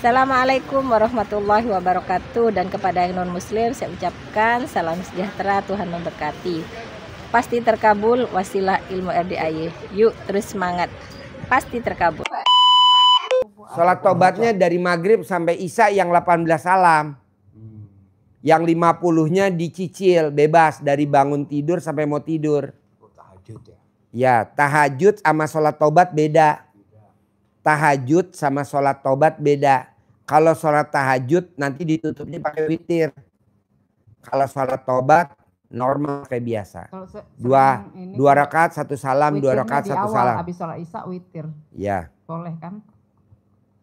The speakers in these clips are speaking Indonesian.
Assalamualaikum warahmatullahi wabarakatuh. Dan kepada yang non muslim saya ucapkan salam sejahtera, Tuhan memberkati. Pasti terkabul wasilah ilmu RDAY. Yuk terus semangat, pasti terkabul. Sholat tobatnya dari maghrib sampai isya yang 18 salam. Yang 50-nya dicicil bebas dari bangun tidur sampai mau tidur. Tahajud ya? Ya, tahajud sama sholat tobat beda. Tahajud sama sholat tobat beda. Kalau sholat tahajud nanti ditutupnya pakai witir. Kalau sholat tobat normal kayak biasa. Dua rakaat satu salam, dua rakaat satu salam. Habis sholat isya witir. Ya. Boleh kan?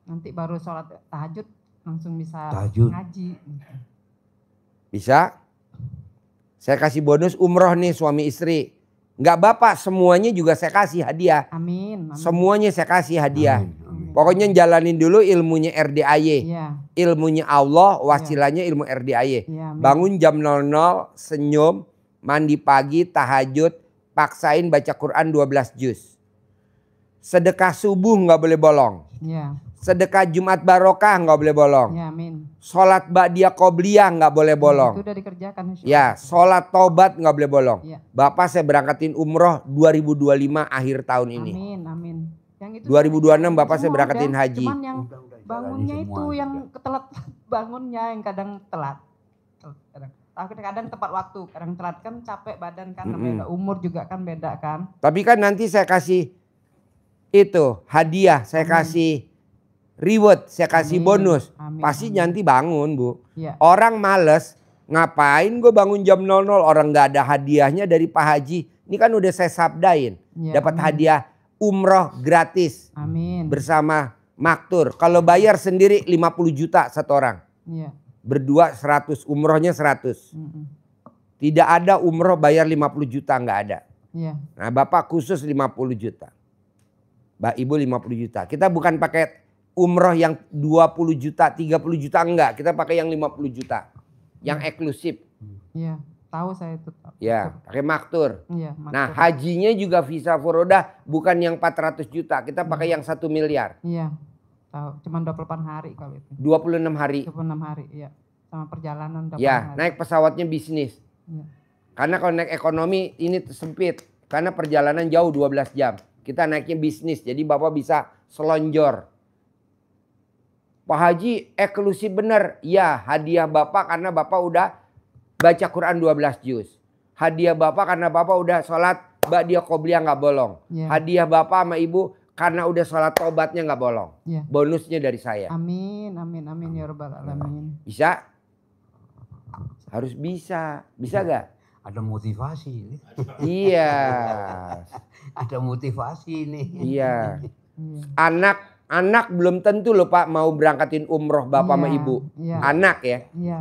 Nanti baru sholat tahajud langsung bisa tahajud. Ngaji. Bisa? Saya kasih bonus umroh nih suami istri. Enggak bapak, semuanya juga saya kasih hadiah. Amin. Amin. Semuanya saya kasih hadiah. Amin, amin. Pokoknya jalanin dulu ilmunya RDAY. Ya. Ilmunya Allah, wasilahnya ilmu RDAY. Ya, bangun jam 00, senyum, mandi pagi, tahajud, paksain baca Quran 12 juz. Sedekah subuh nggak boleh bolong. Ya. Sedekah Jumat barokah nggak boleh bolong. Ya, amin. Sholat ba'diyah qobliyah nggak boleh bolong. Itu udah dikerjakan. Ya, sholat tobat nggak boleh bolong. Ya. Bapak saya berangkatin umroh 2025 akhir tahun ini. Amin, amin. Yang itu 2026 Bapak saya berangkatin haji. Cuman yang bangunnya itu yang telat bangunnya yang kadang telat. Kadang tepat waktu, kadang telat kan capek badan kan, namanya umur juga kan beda kan. Tapi kan nanti saya kasih itu hadiah, saya kasih reward, saya kasih bonus. Pasti nanti bangun Bu. Ya. Orang males, ngapain gue bangun jam 00 orang gak ada hadiahnya dari Pak Haji. Ini kan udah saya sabdain, dapat hadiah umroh gratis. Amin. Bersama maktur. Kalau bayar sendiri 50 juta satu orang. Ya. Berdua 100, umrohnya 100. Tidak ada umroh bayar 50 juta, nggak ada. Ya. Nah Bapak khusus 50 juta. Mbak Ibu 50 juta. Kita bukan pakai umroh yang 20 juta, 30 juta, enggak. Kita pakai yang 50 juta. Yang eksklusif. Iya, tahu saya itu. Ya, pakai maktur. Iya, maktur. Nah hajinya juga visa furodah bukan yang 400 juta. Kita pakai yang 1 miliar. Iya. Tahu, cuman 28 hari kalau itu. 26 hari. 26 hari, iya. Sama perjalanan 28 ya, hari. naik pesawatnya bisnis. Iya. Karena kalau naik ekonomi ini sempit. Karena perjalanan jauh 12 jam. Kita naiknya bisnis. Jadi Bapak bisa selonjor. Pak Haji eksklusif bener. Ya, hadiah Bapak karena Bapak udah baca Quran 12 juz. Hadiah Bapak karena Bapak udah sholat ba'diyah qobliyah nggak bolong. Yeah. Hadiah Bapak sama Ibu karena udah sholat tobatnya nggak bolong. Yeah. Bonusnya dari saya. Amin, amin, amin ya rabbal alamin. Bisa? Harus bisa. Bisa gak? Ada motivasi. Iya. Ada motivasi nih. Iya. Anak belum tentu loh Pak mau berangkatin umroh Bapak sama Ibu. Iya. Anak ya. Iya.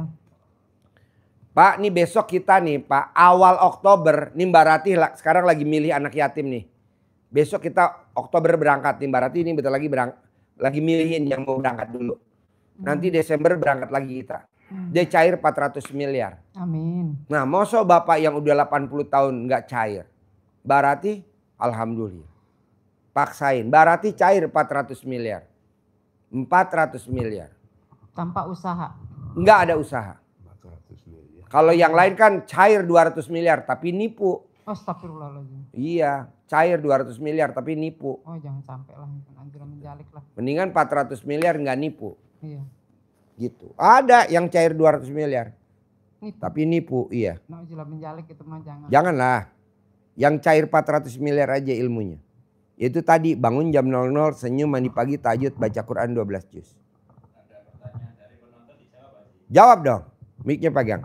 Pak nih besok kita nih Pak awal Oktober. Nih Mbak Ratih sekarang lagi milih anak yatim nih. Besok kita Oktober berangkat nih Mbak Ratih ini bentar lagi lagi milihin yang mau berangkat dulu. Nanti Desember berangkat lagi kita. Dia cair 400 miliar. Amin. Nah masa Bapak yang udah 80 tahun nggak cair. Mbak Ratih alhamdulillah. Paksain. Mbak Ratih cair 400 miliar. 400 miliar. Tanpa usaha. Enggak ada usaha. 400 miliar. Kalau yang lain kan cair 200 miliar tapi nipu. Astagfirullahaladzim. Iya, cair 200 miliar tapi nipu. Oh jangan sampai lah, anjuran menjalik lah. Mendingan 400 miliar nggak nipu. Iya. Gitu. Ada yang cair 200 miliar. Nipu. Tapi nipu, iya. Nauzubillah menjalik itu mah jangan. Janganlah. Yang cair 400 miliar aja ilmunya. Itu tadi bangun jam 00, senyum, mandi pagi, tahajud, baca Quran 12 juz. Ada pertanyaan dari penonton dijawab Pak Haji. Jawab dong. Mic-nya pegang.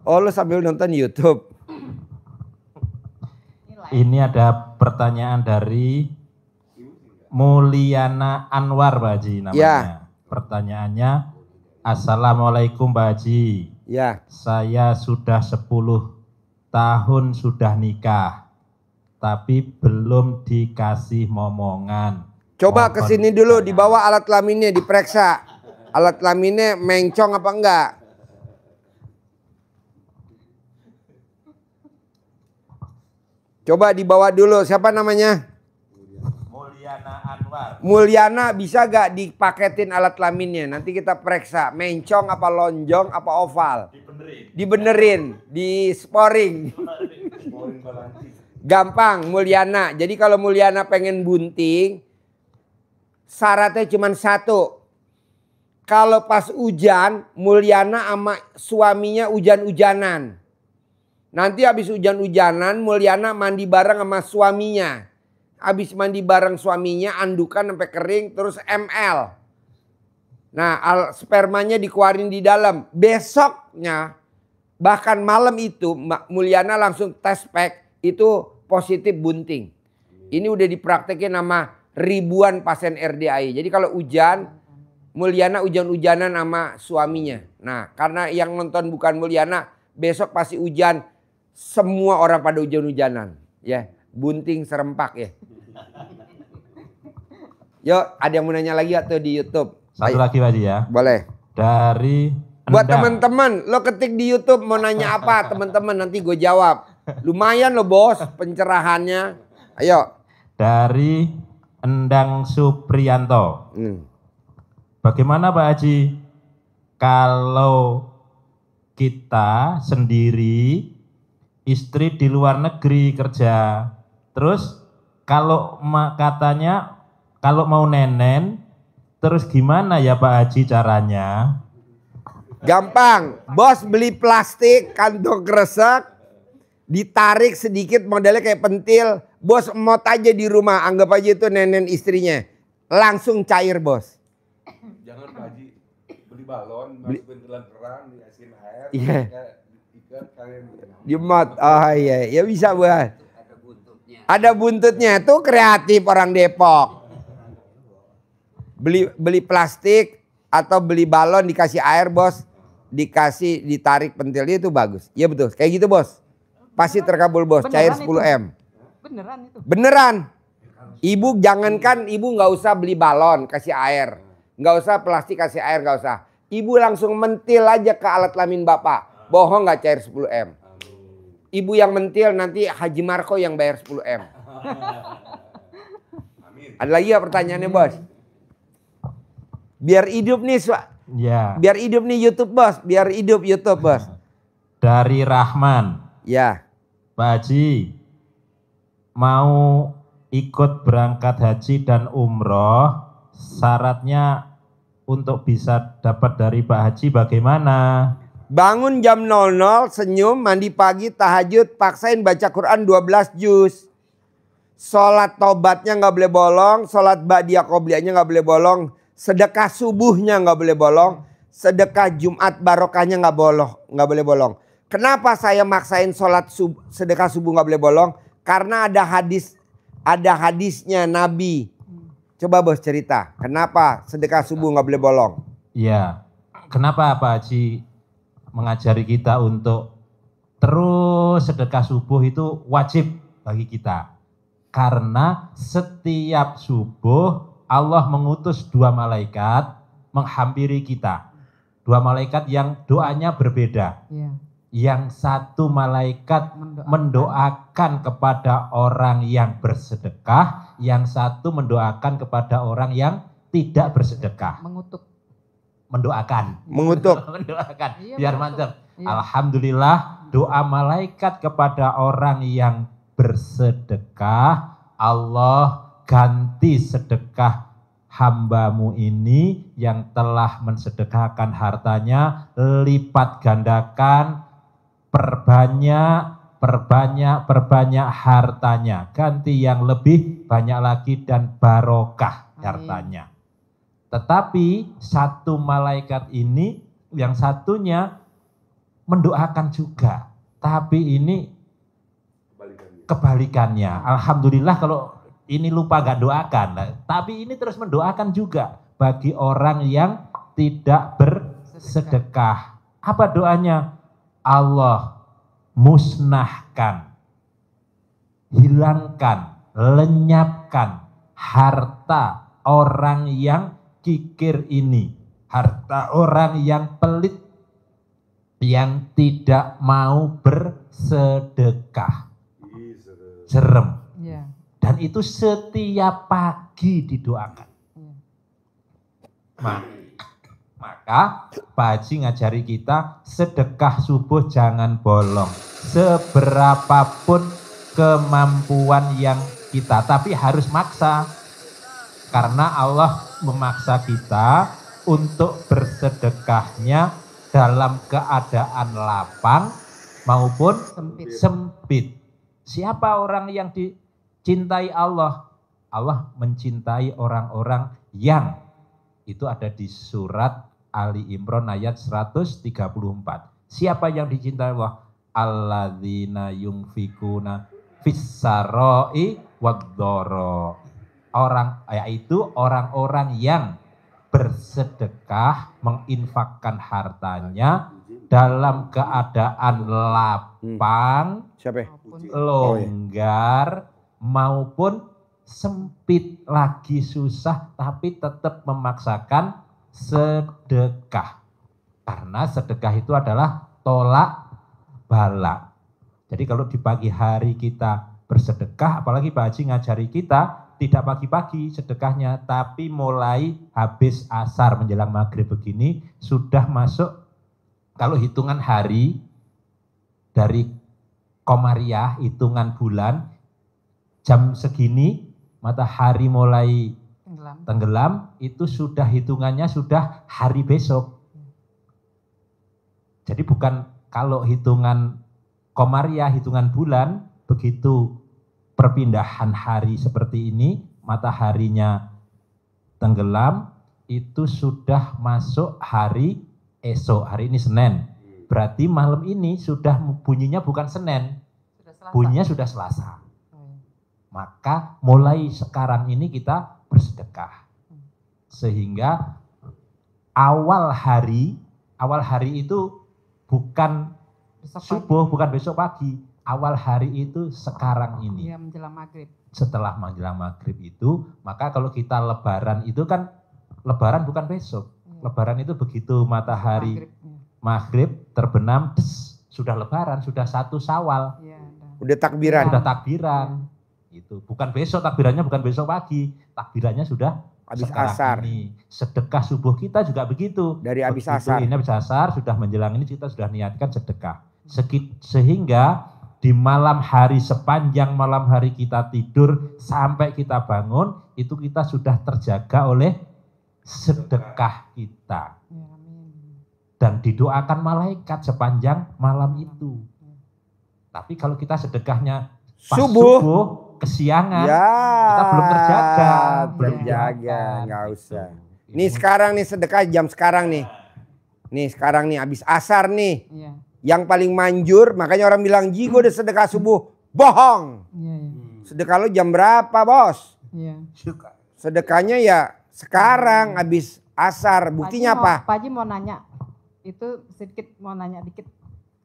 Oh lu sambil nonton YouTube. Ini ada pertanyaan dari Mulyana Anwar Pak Haji namanya. Ya. Pertanyaannya, Assalamualaikum Pak Haji. Ya. Saya sudah 10 tahun sudah nikah, tapi belum dikasih momongan. Coba kesini dulu, dibawa alat kelaminnya, diperiksa. Alat kelaminnya mencong apa enggak? Coba dibawa dulu, siapa namanya? Mulyana Mulyana Anwar. Mulyana bisa gak dipaketin alat kelaminnya? Nanti kita periksa mencong apa lonjong apa oval. Dibenerin, di sporing. Gampang Mulyana. Jadi kalau Mulyana pengen bunting, syaratnya cuma satu. Kalau pas hujan, Mulyana sama suaminya hujan-hujanan. Nanti habis hujan-hujanan, Mulyana mandi bareng sama suaminya. Habis mandi bareng suaminya, andukan sampai kering, terus ML. Nah, spermanya dikeluarin di dalam. Besoknya, bahkan malam itu, Mulyana langsung tes pack, itu positif bunting. Ini udah dipraktekin sama ribuan pasien RDAI. Jadi kalau hujan, Mulyana hujan-hujanan sama suaminya. Nah, karena yang nonton bukan Mulyana, besok pasti hujan. Semua orang pada hujan-hujanan. Ya, bunting serempak ya. Yuk, ada yang mau nanya lagi atau di YouTube? Satu lagi Pak Haji ya. Boleh. Dari Buat Endang. teman-teman, lo ketik di YouTube mau nanya apa, teman-teman nanti gue jawab. Lumayan lo bos pencerahannya. Ayo. Dari Endang Supriyanto. Bagaimana Pak Haji kalau kita sendiri, istri di luar negeri kerja, terus kalau katanya kalau mau nenen, terus gimana ya Pak Haji caranya? Gampang, bos beli plastik kantong kresek, ditarik sedikit modalnya kayak pentil, bos emot aja di rumah, anggap aja itu nenen istrinya, langsung cair bos. Jangan Pak Haji beli balon, masukin ke dalam keran, dikasihin air, Iya. ikat kalian. Jemot, oh iya, ya bisa buat. Ada buntutnya, tuh kreatif orang Depok. Beli plastik atau beli balon dikasih air bos, ditarik pentilnya itu bagus. Iya betul, kayak gitu bos. Pasti terkabul bos, cair 10M. Beneran itu. Beneran. Ibu jangankan ibu nggak usah beli balon kasih air, nggak usah plastik kasih air, nggak usah. Ibu langsung mentil aja ke alat kelamin bapak, bohong nggak cair 10M. Ibu yang mentil nanti Haji Marco yang bayar 10M. Ada lagi ya pertanyaannya bos? Biar hidup nih, Ya. biar hidup nih YouTube bos, biar hidup YouTube bos. Dari Rahman. Ya, Pak Haji, mau ikut berangkat haji dan umroh, syaratnya untuk bisa dapat dari Pak Haji bagaimana? bangun jam 00, senyum, mandi pagi, tahajud, paksain baca Quran 12 juz. Sholat tobatnya nggak boleh bolong, sholat ba'diyah qobliyahnya nggak boleh bolong, sedekah subuhnya nggak boleh bolong, sedekah Jumat barokahnya nggak boleh bolong. Kenapa saya maksain sholat sedekah subuh nggak boleh bolong? Karena ada hadisnya Nabi. Coba bos cerita, kenapa sedekah subuh nggak boleh bolong? Iya, kenapa Pak Haji mengajari kita untuk terus sedekah subuh itu wajib bagi kita? Karena setiap subuh Allah mengutus 2 malaikat menghampiri kita. 2 malaikat yang doanya berbeda. Iya. Yang satu malaikat mendoakan kepada orang yang bersedekah, yang satu mendoakan kepada orang yang tidak bersedekah. Mengutuk. Mendoakan. Mengutuk. Mendoakan. Iya, Biar mengutuk. mantap. Iya. Alhamdulillah doa malaikat kepada orang yang bersedekah, Allah ganti sedekah hambamu ini yang telah mensedekahkan hartanya, lipat gandakan, perbanyak hartanya, ganti yang lebih banyak lagi dan barokah hartanya. Tetapi satu malaikat ini, yang satunya mendoakan juga, tapi ini kebalikannya. Alhamdulillah kalau ini lupa gak doakan, tapi ini terus mendoakan juga bagi orang yang tidak bersedekah. Apa doanya? Allah musnahkan, hilangkan, lenyapkan harta orang yang kikir ini, harta orang yang pelit, yang tidak mau bersedekah. Serem. Iya. Dan itu setiap pagi lagi didoakan. Iya. Maka Pak Haji ngajari kita sedekah subuh jangan bolong. Seberapapun kemampuan yang kita, tapi harus maksa. Karena Allah memaksa kita untuk bersedekahnya dalam keadaan lapang maupun sempit. Siapa orang yang dicintai Allah? Allah mencintai orang-orang yang itu ada di surat Ali Imran ayat 134. Siapa yang dicintai Allah? Alladzina yunfikuna fis-sarai wad-dharra. Yaitu orang-orang yang bersedekah, menginfakkan hartanya dalam keadaan lapang, longgar, maupun sempit, lagi susah, tapi tetap memaksakan sedekah. Karena sedekah itu adalah tolak bala. Jadi kalau di pagi hari kita bersedekah, apalagi Pak Haji ngajari kita, tidak pagi-pagi sedekahnya, tapi mulai habis asar menjelang maghrib begini, sudah masuk, kalau hitungan hari, dari Komariah, hitungan bulan, jam segini, matahari mulai tenggelam, itu sudah hitungannya sudah hari besok. Jadi bukan kalau hitungan Komariah, hitungan bulan, begitu perpindahan hari seperti ini, mataharinya tenggelam, itu sudah masuk hari esok. Hari ini Senin. Berarti malam ini sudah bunyinya bukan Senin, bunyinya sudah Selasa. Maka mulai sekarang ini kita bersedekah. Sehingga awal hari itu bukan subuh, bukan besok pagi. Awal hari itu sekarang ini. Iya, menjelang maghrib. Setelah menjelang maghrib itu, maka kalau kita lebaran itu kan, lebaran bukan besok. Lebaran itu begitu matahari maghrib terbenam, sudah lebaran, sudah 1 Syawal. Ya, udah takbiran. Sudah takbiran. Itu bukan besok, takbirannya bukan besok pagi. Takbirannya sudah habis sekarang asar. Ini. Sedekah subuh kita juga begitu. Dari habis begitu asar. Ini habis asar, sudah menjelang ini kita sudah niatkan sedekah. Sehingga di malam hari, sepanjang malam hari kita tidur sampai kita bangun, itu kita sudah terjaga oleh sedekah kita. Dan didoakan malaikat sepanjang malam itu. Tapi kalau kita sedekahnya pas subuh kesiangan, kita belum terjaga. Terjaga, nggak usah. Nih sekarang nih sedekah jam sekarang nih. Nih sekarang nih habis asar nih. Iya. Yang paling manjur, makanya orang bilang, Ji gue udah sedekah subuh. Bohong. Iya. Sedekah lo jam berapa bos? Iya. Sedekahnya ya sekarang habis asar. Buktinya apa? Pak Haji mau nanya, itu sedikit mau nanya dikit.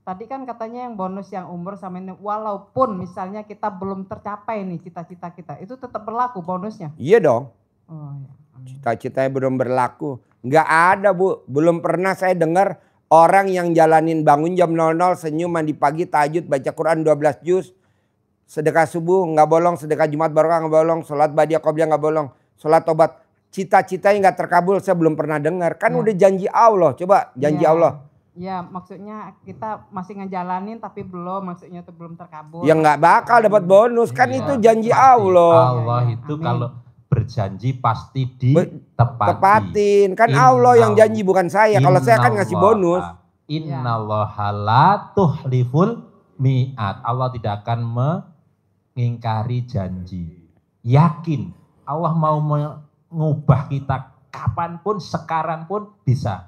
Tadi kan katanya yang bonus yang umur sama ini, walaupun misalnya kita belum tercapai nih cita-cita kita, itu tetap berlaku bonusnya? Iya dong. Oh, ya. Cita-citanya belum berlaku. Nggak ada Bu, belum pernah saya dengar orang yang jalanin bangun jam 00, senyum, mandi pagi, tahajud, baca Quran 12 juz, sedekah subuh nggak bolong, sedekah Jumat barokah nggak bolong, sholat badiah qobliyah nggak bolong, sholat tobat, cita-citanya nggak terkabul, saya belum pernah dengar. Kan udah janji Allah, coba janji Allah. Ya maksudnya kita masih ngejalanin tapi belum, maksudnya itu belum terkabul. Ya nggak bakal dapat bonus, kan itu janji Allah. Allah itu kalau berjanji pasti tepatin. Kan Allah yang janji bukan saya. Kalau saya kan ngasih bonus. Innallaha la tuhliful mi'at. Allah tidak akan mengingkari janji. Yakin Allah mau mengubah kita kapanpun, sekarang pun bisa.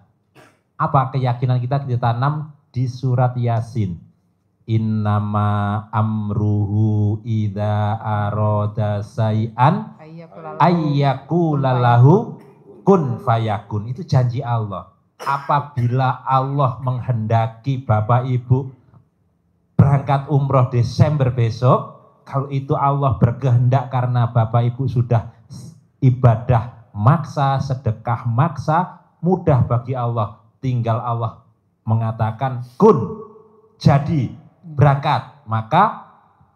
Apa keyakinan kita tanam di surat Yasin. Innama amruhu idza arada say'an ayyakulalahu kun fayakun. Itu janji Allah. Apabila Allah menghendaki Bapak Ibu berangkat umroh Desember besok, kalau itu Allah berkehendak karena Bapak Ibu sudah ibadah maksa, sedekah maksa, mudah bagi Allah. Tinggal Allah mengatakan kun, jadi berangkat, maka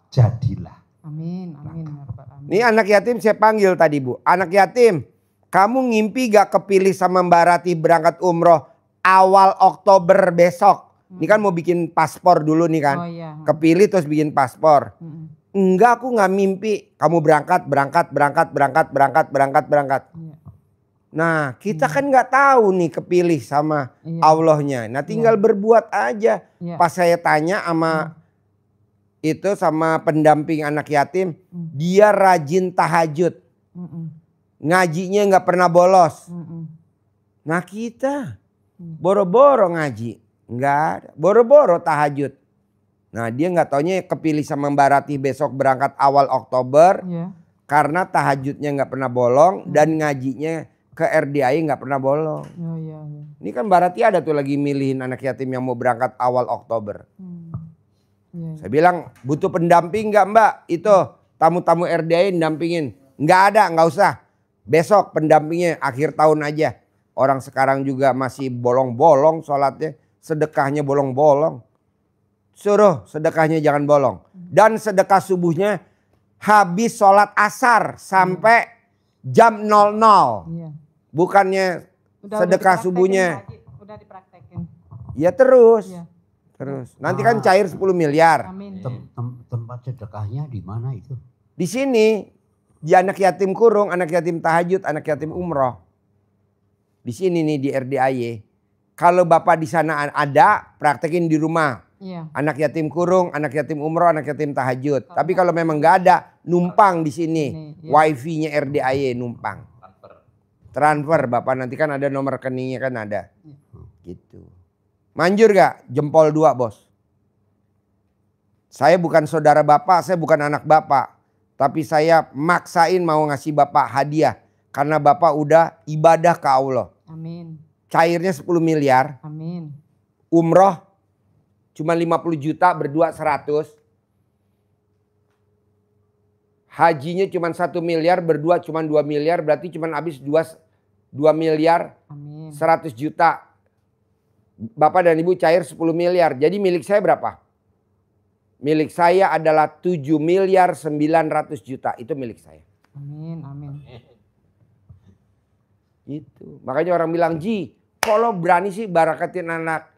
jadilah. Amin, amin, amin. Nih anak yatim saya panggil tadi Bu. Anak yatim, kamu ngimpi gak kepilih sama Mbak Rati berangkat umroh awal Oktober besok? Ini kan mau bikin paspor dulu nih kan. Oh iya. Kepilih terus bikin paspor. Enggak, aku gak mimpi. Kamu berangkat. Iya. Nah kita kan gak tahu nih kepilih sama Allahnya. Nah tinggal berbuat aja. Iya. Pas saya tanya sama itu sama pendamping anak yatim. Dia rajin tahajud. Ngajinya gak pernah bolos. Nah kita boro-boro ngaji. Enggak ada. Boro-boro tahajud. Nah dia gak taunya kepilih sama Mbak Rati besok berangkat awal Oktober. Iya. Karena tahajudnya gak pernah bolong dan ngajinya ke RDI gak pernah bolong. Iya. Ini kan Mbak Rati ada tuh lagi milihin anak yatim yang mau berangkat awal Oktober. Iya. Saya bilang butuh pendamping gak Mbak? Itu tamu-tamu RDI dampingin. Gak ada, gak usah. Besok pendampingnya akhir tahun aja. Orang sekarang juga masih bolong-bolong sholatnya. Sedekahnya bolong-bolong. Suruh sedekahnya jangan bolong. Dan sedekah subuhnya habis sholat asar sampai jam 00. Iya. Bukannya sedekah dipraktekin, subuhnya. Pak Haji. Udah dipraktekin. Ya terus. Iya. Terus. Nanti kan cair 10 miliar. Amin. Tempat sedekahnya di mana itu? Di sini. Di anak yatim kurung, anak yatim tahajud, anak yatim umroh. Di sini nih di RDIY. Kalau Bapak di sana ada, praktekin di rumah. Iya. Anak yatim kurung, anak yatim umroh, anak yatim tahajud. Tapi kalau memang nggak ada, numpang di sini. Iya. Wifi-nya RDIY numpang. Transfer Bapak nanti kan ada nomor rekeningnya kan ada. Gitu. Manjur gak? Jempol 2 bos. Saya bukan saudara Bapak, saya bukan anak Bapak. Tapi saya maksain mau ngasih Bapak hadiah. Karena Bapak udah ibadah ke Allah. Amin. Cairnya 10 miliar. Amin. Umroh cuma 50 juta berdua 100. Hajinya cuma 1 miliar berdua cuma 2 miliar. Berarti cuma habis 2 miliar Amin. 100 juta. Bapak dan Ibu cair 10 miliar. Jadi milik saya berapa? Milik saya adalah 7 miliar 900 juta. Itu milik saya. Amin. Amin. Itu. Makanya orang bilang, Ji, kalau berani sih barakatin anak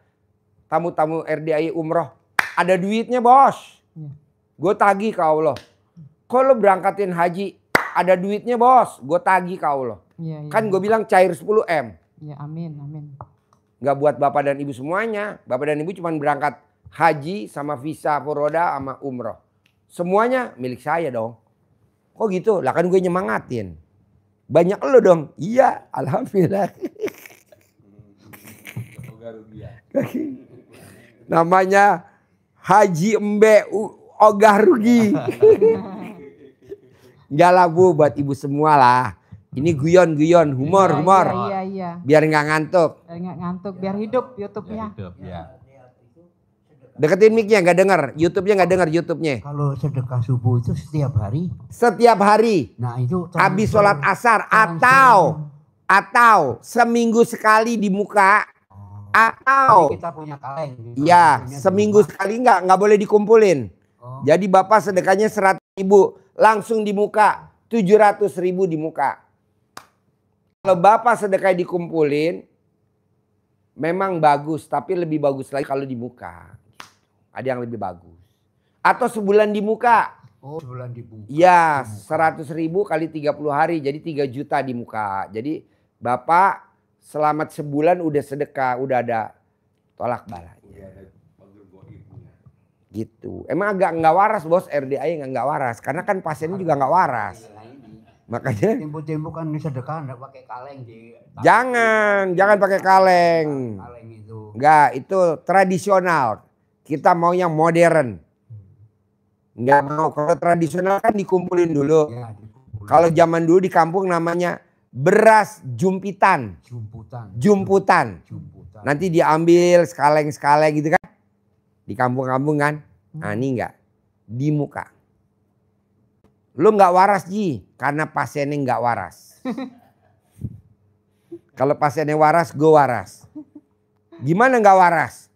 tamu-tamu RDI umroh. Ada duitnya bos. Iya. Gue tagih ke Allah. Kalau berangkatin haji, ada duitnya bos. Gue tagih ke Allah. Iya. Kan gue bilang cair 10 M. Iya. Amin. Amin. Gak buat Bapak dan Ibu semuanya. Bapak dan Ibu cuma berangkat haji sama visa furoda sama umroh. Semuanya milik saya dong. Kok gitu? Lah kan gue nyemangatin. Banyak lo dong. Iya, alhamdulillah. Namanya Haji Embe Ogah Rugi. Enggak lah Bu, buat Ibu semua lah. Ini guyon-guyon, humor. Iya. Biar nggak ngantuk. Biar nggak ngantuk, biar hidup YouTube-nya. Deketin mic-nya, nggak denger. YouTube-nya nggak denger, YouTube-nya. Kalau sedekah subuh itu setiap hari. Setiap hari. Nah itu Habis sholat asar atau seminggu sekali di muka atau kita punya kaleng. ya seminggu sekali nggak boleh dikumpulin. Jadi Bapak sedekahnya 100.000 langsung di muka, 700.000 di muka. Kalau Bapak sedekah dikumpulin memang bagus, tapi lebih bagus lagi kalau di muka. Ada yang lebih bagus. Atau sebulan di muka. Oh, sebulan di muka. Ya, 100.000 kali 30 hari. Jadi 3 juta di muka. Jadi Bapak selamat sebulan udah sedekah. Udah ada tolak balanya. Gitu. Emang agak nggak waras bos, RDI nggak waras. Karena kan pasiennya juga nggak waras. Makanya Tempo-tempo kan sedekah enggak pakai kaleng di. jangan pakai kaleng. Kaleng itu. Enggak, itu tradisional. Kita mau yang modern. Enggak mau. Kalau tradisional kan dikumpulin dulu. Ya, dikumpulin. Kalau zaman dulu di kampung namanya beras jumpitan. Jumputan. Nanti diambil sekaleng-sekaleng gitu kan. Di kampung-kampung kan. Nah ini enggak. Di muka. Lu enggak waras Ji. Karena pasiennya enggak waras. Kalau pasiennya waras, gue waras. Gimana enggak waras?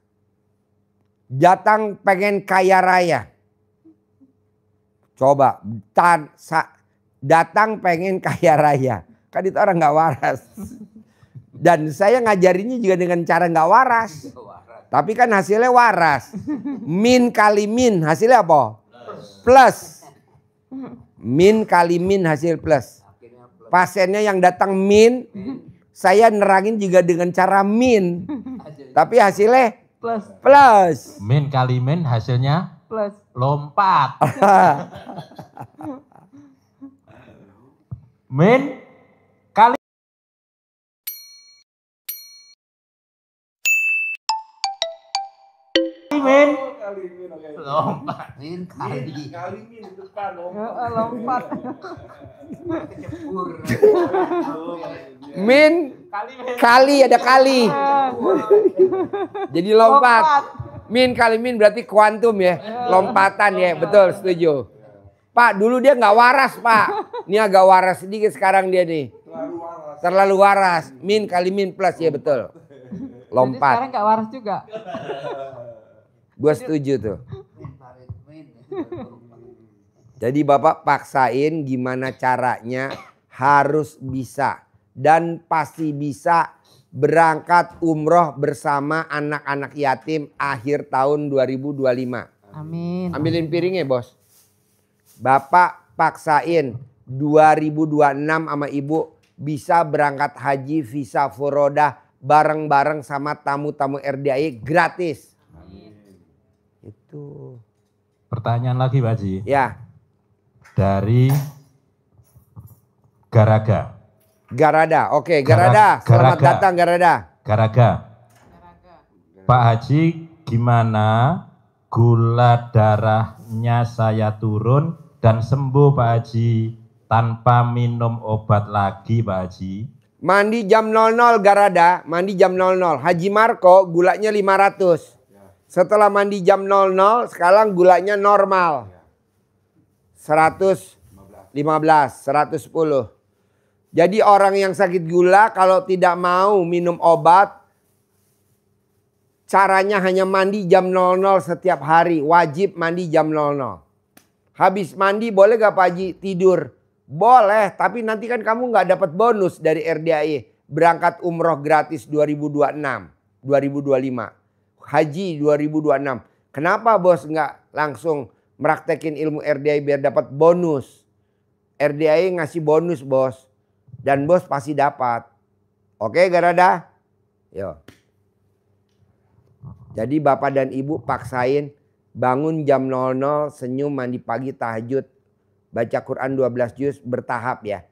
Datang pengen kaya raya. Coba datang pengen kaya raya. Kan itu orang nggak waras. Dan saya ngajarinnya juga dengan cara nggak waras. Tapi kan hasilnya waras. Min kali min hasilnya apa? Plus. Min kali min hasil plus. Pasiennya yang datang min, saya nerangin juga dengan cara min. Tapi hasilnya plus. Min kali min hasilnya Plus. lompat. Min kali min lompat. Min kali. Kali ini di depan dong. Lompat. Kecebur. Min kali ada kali. Jadi lompat. Min kali min berarti kuantum ya. Lompatan ya. Betul, setuju. Pak, dulu dia nggak waras, Pak. Ini agak waras sedikit sekarang dia nih. Terlalu waras. Min kali min plus ya betul. Jadi sekarang Lompat. nggak waras juga. Gue setuju tuh. Min. Jadi Bapak paksain gimana caranya harus bisa. Dan pasti bisa berangkat umroh bersama anak-anak yatim akhir tahun 2025. Amin. Ambilin piringnya bos. Bapak paksain 2026 sama ibu bisa berangkat haji visa furodah bareng-bareng sama tamu-tamu RDAI gratis. Itu. Pertanyaan lagi Pak Haji. Ya, Dari Garaga. Garada. Oke, Garada. Selamat Garaga. datang Garada. Garaga. Pak Haji, gimana gula darahnya saya turun dan sembuh Pak Haji tanpa minum obat lagi Pak Haji? Mandi jam 00 Garada, mandi jam 00. Haji Marco gulanya 500. Setelah mandi jam 00, sekarang gulanya normal. 115, 110. Jadi orang yang sakit gula kalau tidak mau minum obat, caranya hanya mandi jam 00 setiap hari. Wajib mandi jam 00. Habis mandi boleh gak Pak Haji tidur? Boleh, tapi nanti kan kamu gak dapat bonus dari RDAI. Berangkat umroh gratis 2026, 2025. Haji 2026. Kenapa bos nggak langsung meraktekin ilmu RDAI biar dapat bonus? RDAI ngasih bonus bos. Dan bos pasti dapat. Oke Garada? Yo. Jadi bapak dan ibu paksain bangun jam 00, senyum, mandi pagi, tahajud. Baca Quran 12 juz bertahap ya.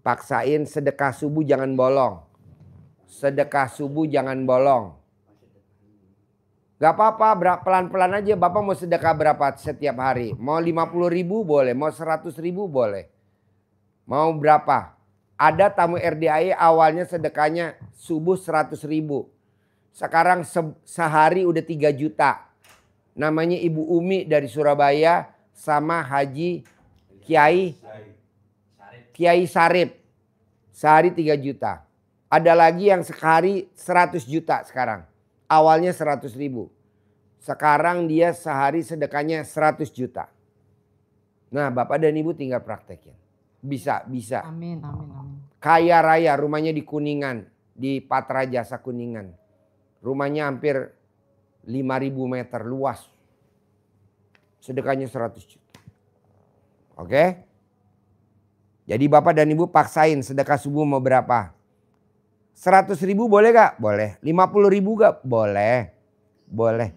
Paksain sedekah subuh jangan bolong. Sedekah subuh jangan bolong. Gak apa-apa, pelan-pelan aja. Bapak mau sedekah berapa setiap hari? Mau 50.000 boleh, mau 100.000 boleh. Mau berapa? Ada tamu RDAI awalnya sedekahnya subuh 100.000. Sekarang sehari udah 3 juta. Namanya Ibu Umi dari Surabaya sama Haji Kiai Sarip. Sehari 3 juta. Ada lagi yang sehari 100 juta sekarang. Awalnya 100.000. Sekarang dia sehari sedekahnya 100 juta. Nah Bapak dan Ibu tinggal praktekin. Bisa. Amin, amin, amin. Kaya raya, rumahnya di Kuningan. Di Patra Jasa Kuningan. Rumahnya hampir 5.000 meter luas. Sedekahnya 100 juta. Oke? Jadi Bapak dan Ibu paksain sedekah subuh mau berapa? 100.000 boleh gak? Boleh. 50.000 gak? Boleh. Boleh.